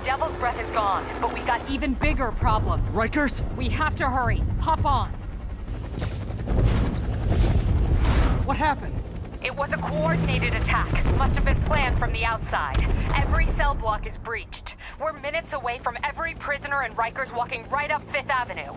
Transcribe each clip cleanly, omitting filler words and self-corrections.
Devil's Breath is gone, but we got even bigger problems. Rikers? We have to hurry. Hop on. What happened? It was a coordinated attack. Must have been planned from the outside. Every cell block is breached. We're minutes away from every prisoner and Rikers walking right up 5th Avenue.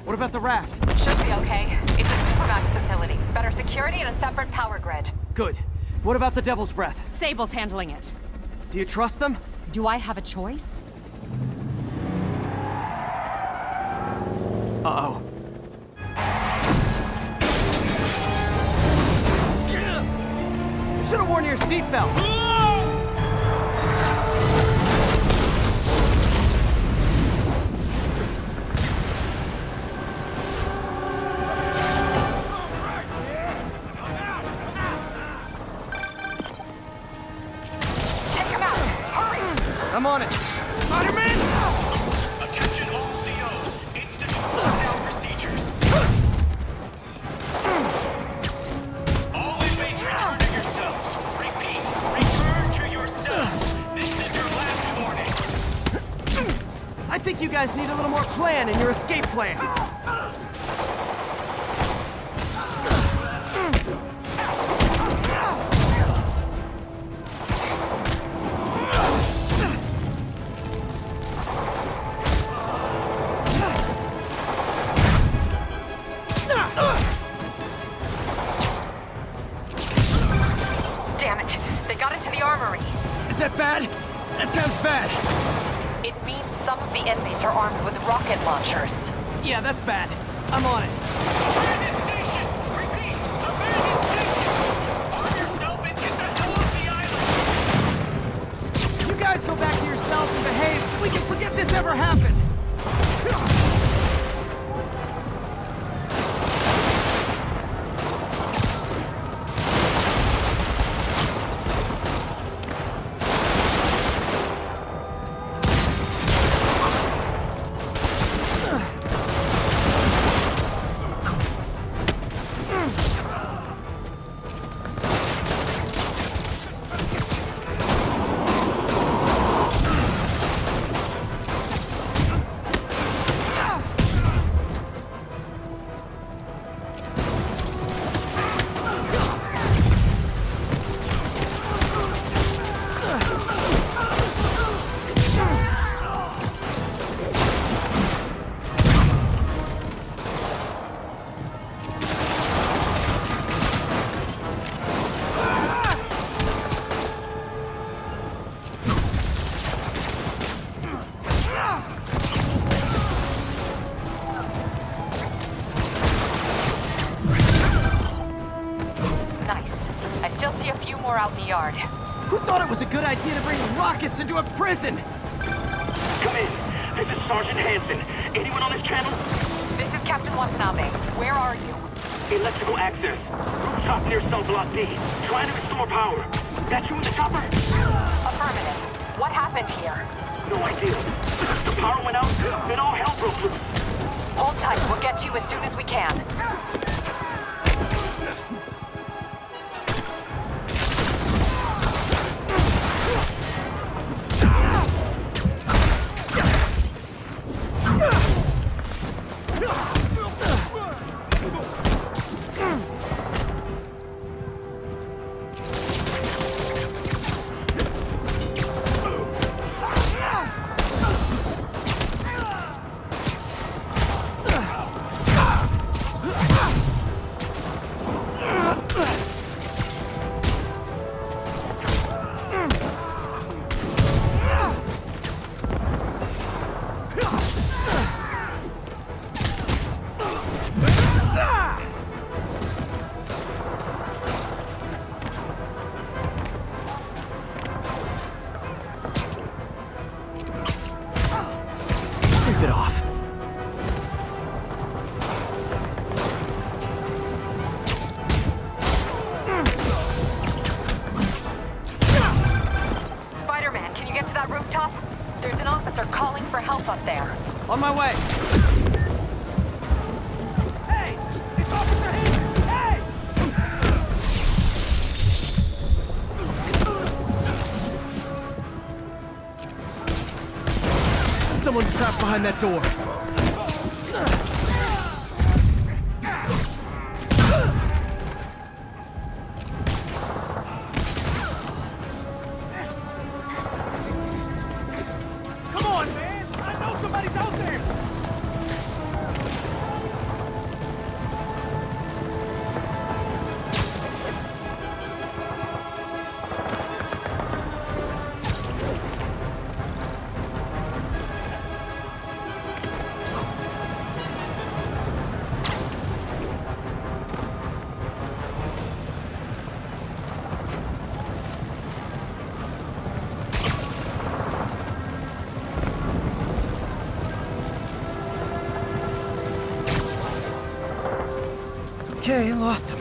What about the raft? Should be okay. It's a Supermax facility. Better security and a separate power grid. Good. What about the Devil's Breath? Sable's handling it. Do you trust them? Do I have a choice? Uh-oh. Should've worn your seatbelt. Take him out! Hurry! I'm on it. Spider-Man! Attention all COs. Instant lockdown procedures. All inmates return to your cells. Repeat, return to your cells. This is your last warning. I think you guys need a little more plan in your escape plan. Damn it! They got into the armory. Is that bad? That sounds bad. It means some of the inmates are armed with rocket launchers. Yeah, that's bad. I'm on it. Abandoned station. Repeat, abandoned station. Arm yourself and get the hell off the island. You guys go back to your cells and behave. We can forget this ever happened. Nice. I still see a few more out in the yard. Who thought it was a good idea to bring rockets into a prison? Come in. This is Sergeant Hansen. Anyone on this channel? This is Captain Watanabe. Where are you? Electrical access. Rooftop near cell block D. Trying to restore power. That you in the chopper? Affirmative. What happened here? No idea. The power went out, then all hell broke loose. Hold tight. We'll get to you as soon as we can. Sleep it off. Spider-Man, can you get to that rooftop? There's an officer calling for help up there. On my way. Hey! It's Officer Hansen! Hey! Someone's trapped behind that door. Come on, man! I know somebody's out there! Okay, lost him.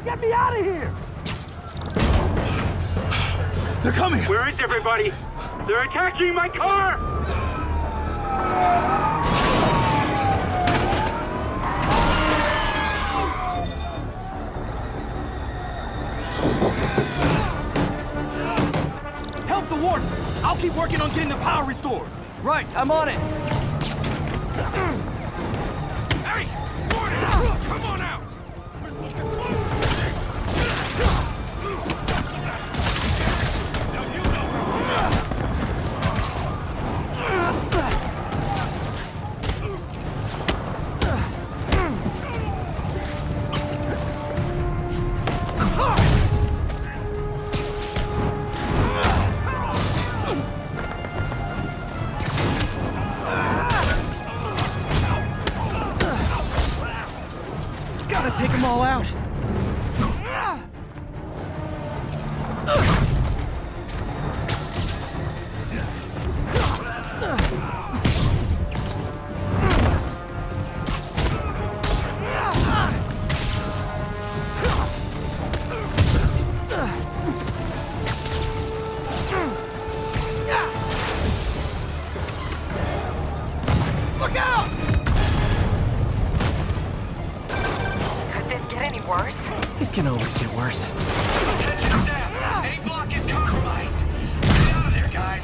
Get me out of here! They're coming! Where is everybody? They're attacking my car! Help the warden! I'll keep working on getting the power restored. Right, I'm on it. Hey! Warden! Come on out! Gotta take them all out. Look out! Could this get any worse? It can always get worse. Attention staff! A block is compromised! Get out of there, guys!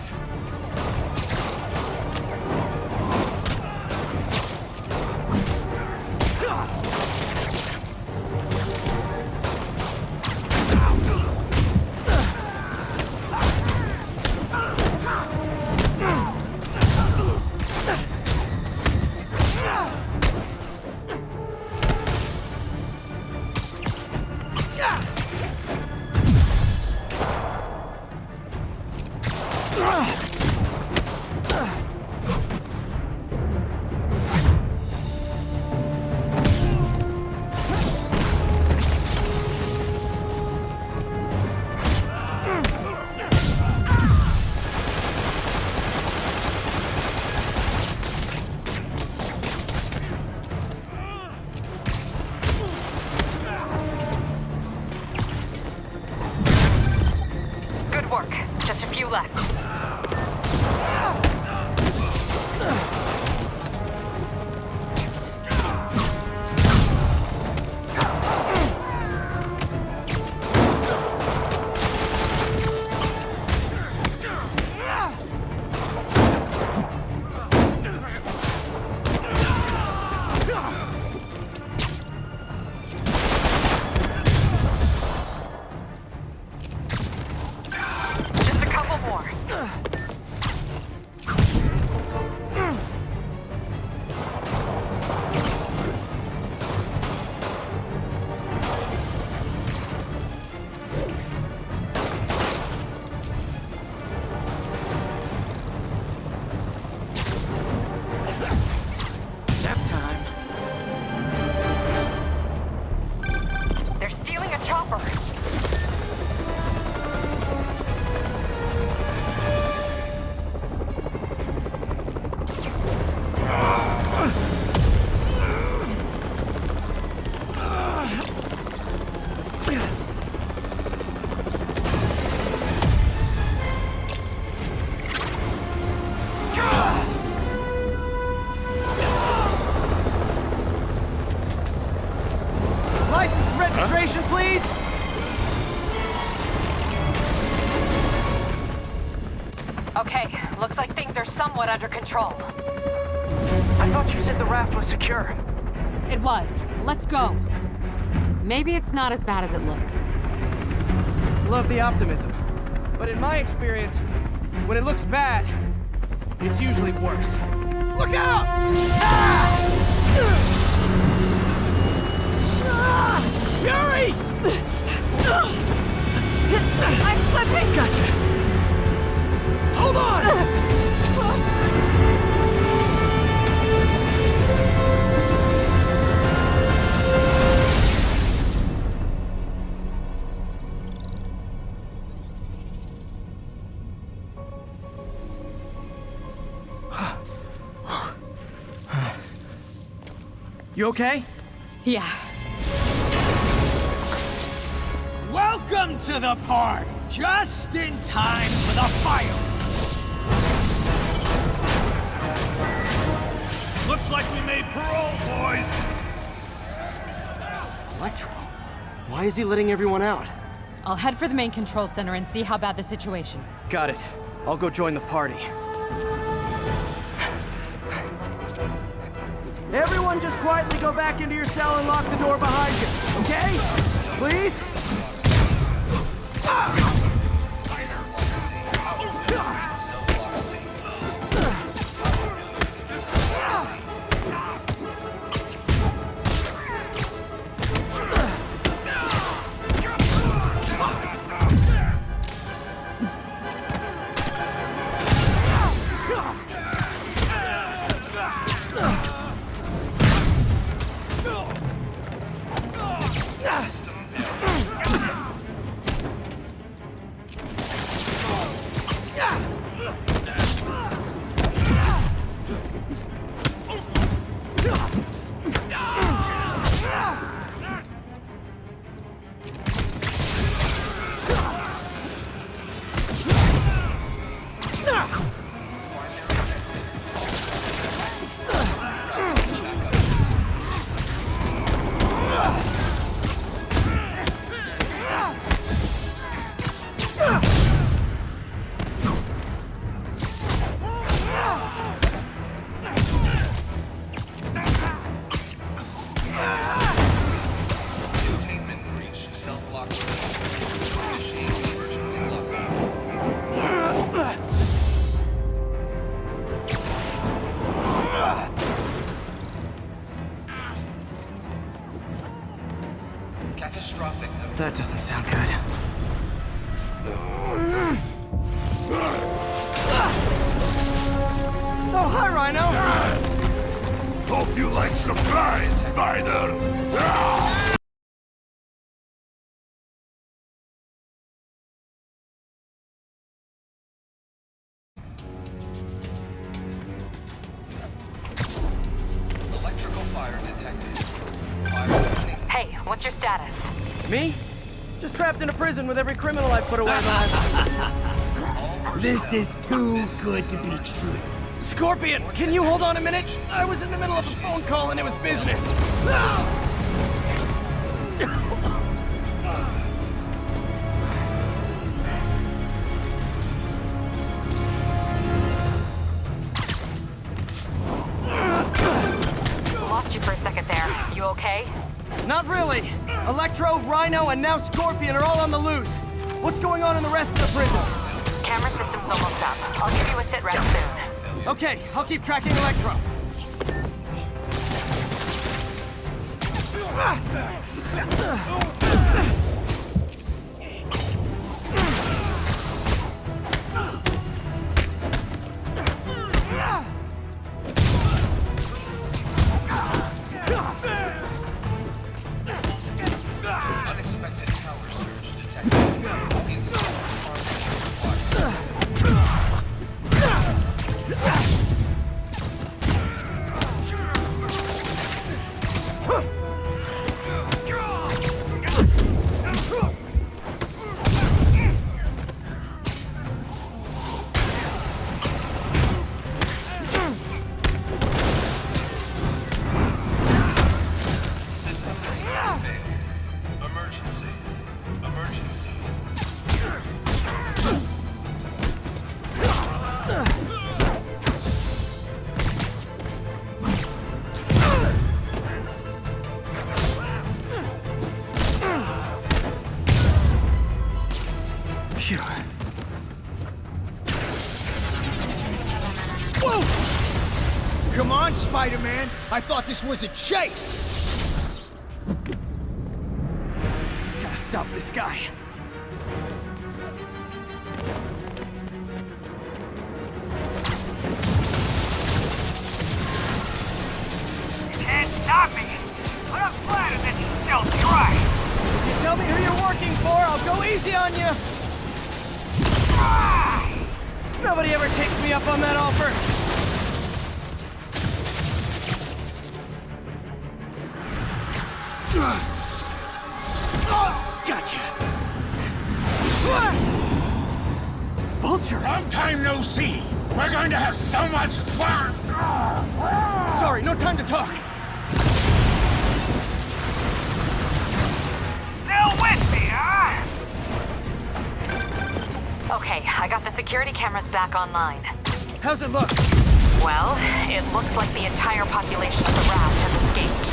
License and registration, please? Okay, looks like things are somewhat under control. I thought you said the raft was secure. It was. Let's go. Maybe it's not as bad as it looks. Love the optimism. But in my experience, when it looks bad, it's usually worse. Look out! Ah! Fury! I'm slipping! Gotcha. Hold on! You okay? Yeah. Welcome to the party! Just in time for the fire! Looks like we made parole, boys. Electro? Why is he letting everyone out? I'll head for the main control center and see how bad the situation is. Got it. I'll go join the party. Everyone just quietly go back into your cell and lock the door behind you, okay? Please? That doesn't sound good. Oh, hi, Rhino! Hope you like surprise, Spider. Electrical fire detected. Hey, what's your status? Me? Just trapped in a prison with every criminal I put away behind. This is too good to be true. Scorpion, can you hold on a minute? I was in the middle of a phone call and it was business. Lost you for a second there. You okay? Not really. Electro, Rhino, and now Scorpion are all on the loose. What's going on in the rest of the prison? Camera system's almost up. I'll give you a sit rep soon. Okay, I'll keep tracking Electro. Unexpected power surge detected. Phew. Whoa! Come on, Spider-Man. I thought this was a chase. Gotta stop this guy. Can't stop me. Put up flat and then you still try. If you tell me who you're working for, I'll go easy on you. Nobody ever takes me up on that offer. Gotcha. Vulture. Long time no see. We're going to have so much fun. Sorry, no time to talk. Still with me, huh? Okay, I got the security cameras back online. How's it look? Well, it looks like the entire population of the raft has escaped,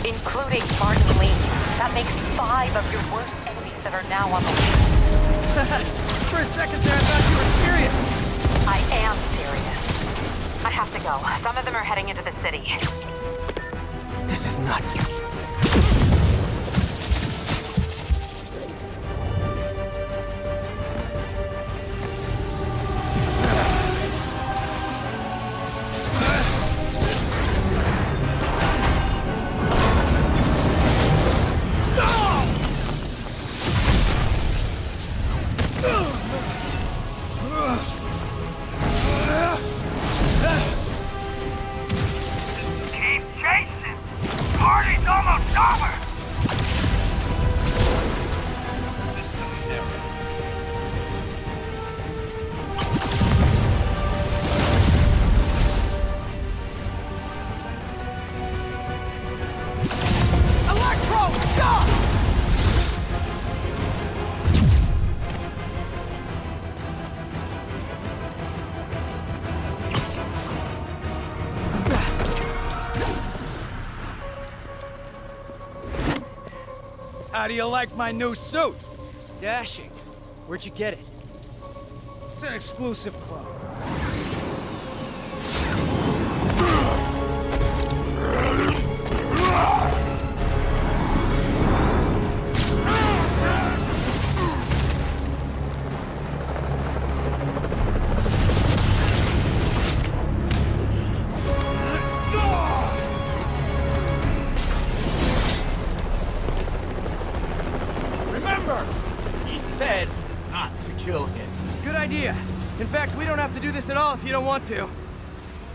including Martin Lee. That makes 5 of your worst enemies that are now on the loose. For a second there, I thought you were serious. I am serious. I have to go. Some of them are heading into the city. This is nuts. Keep chasing. Party's almost over. Electro, stop! How do you like my new suit? Dashing. Where'd you get it? It's an exclusive club. Remember, he said not to kill him. Good idea. In fact, we don't have to do this at all if you don't want to.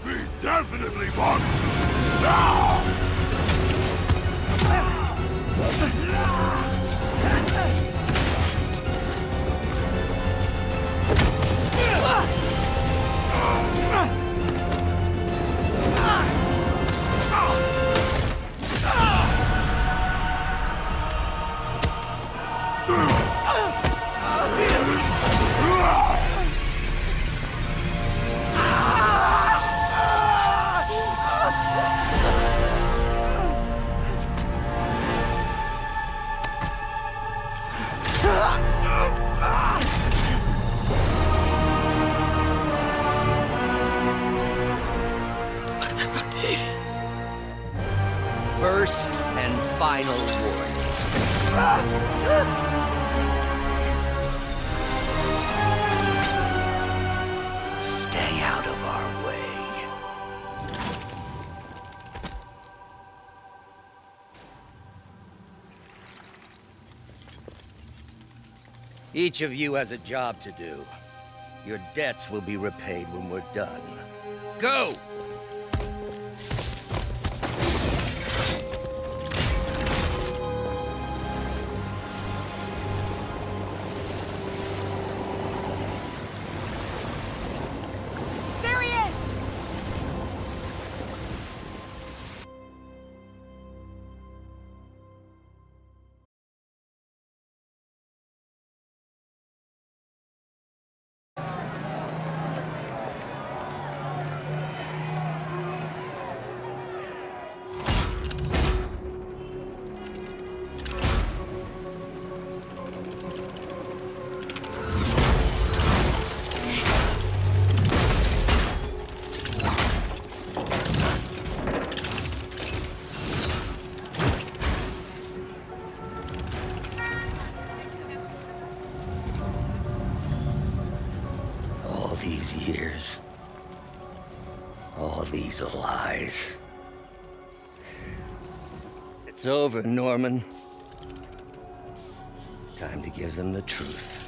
We definitely want to. Now! First and final warning. Stay out of our way. Each of you has a job to do. Your debts will be repaid when we're done. Go! There he is! years. All these lies. It's over, Norman. Time to give them the truth.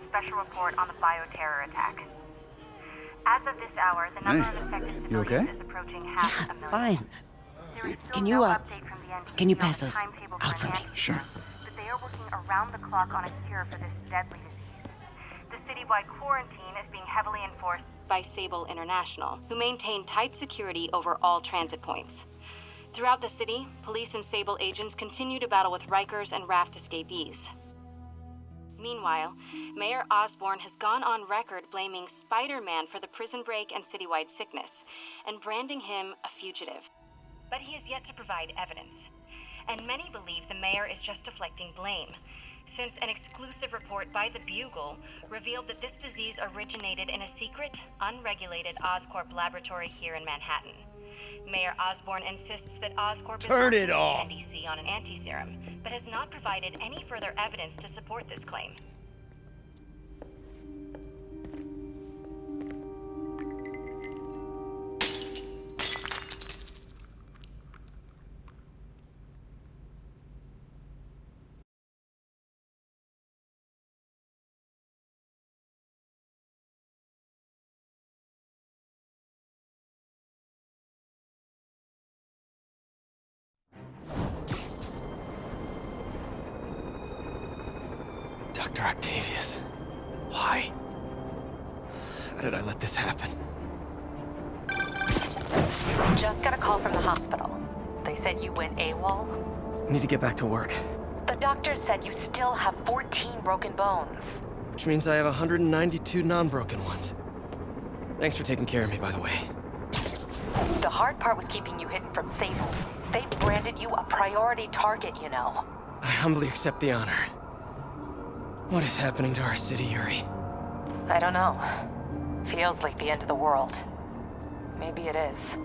Special report on the bioterror attack. As of this hour, the number of affected civilians is approaching 500,000. Fine. There is still no update from the NTC can you on pass the us timetable out for for an me? antiserum, but they are working around the clock on a cure for this deadly disease. The citywide quarantine is being heavily enforced by Sable International, who maintain tight security over all transit points. Throughout the city, police and Sable agents continue to battle with Rikers and Raft escapees. Meanwhile, Mayor Osborn has gone on record blaming Spider-Man for the prison break and citywide sickness, and branding him a fugitive. But he has yet to provide evidence, and many believe the mayor is just deflecting blame, since an exclusive report by the Bugle revealed that this disease originated in a secret, unregulated Oscorp laboratory here in Manhattan. Mayor Osborn insists that Oscorp is working with the NDC on an anti-serum, but has not provided any further evidence to support this claim. Dr. Octavius. Why? How did I let this happen? Just got a call from the hospital. They said you went AWOL. I need to get back to work. The doctor said you still have 14 broken bones. Which means I have 192 non-broken ones. Thanks for taking care of me, by the way. The hard part was keeping you hidden from Sable. They've branded you a priority target, you know. I humbly accept the honor. What is happening to our city, Yuri? I don't know. Feels like the end of the world. Maybe it is.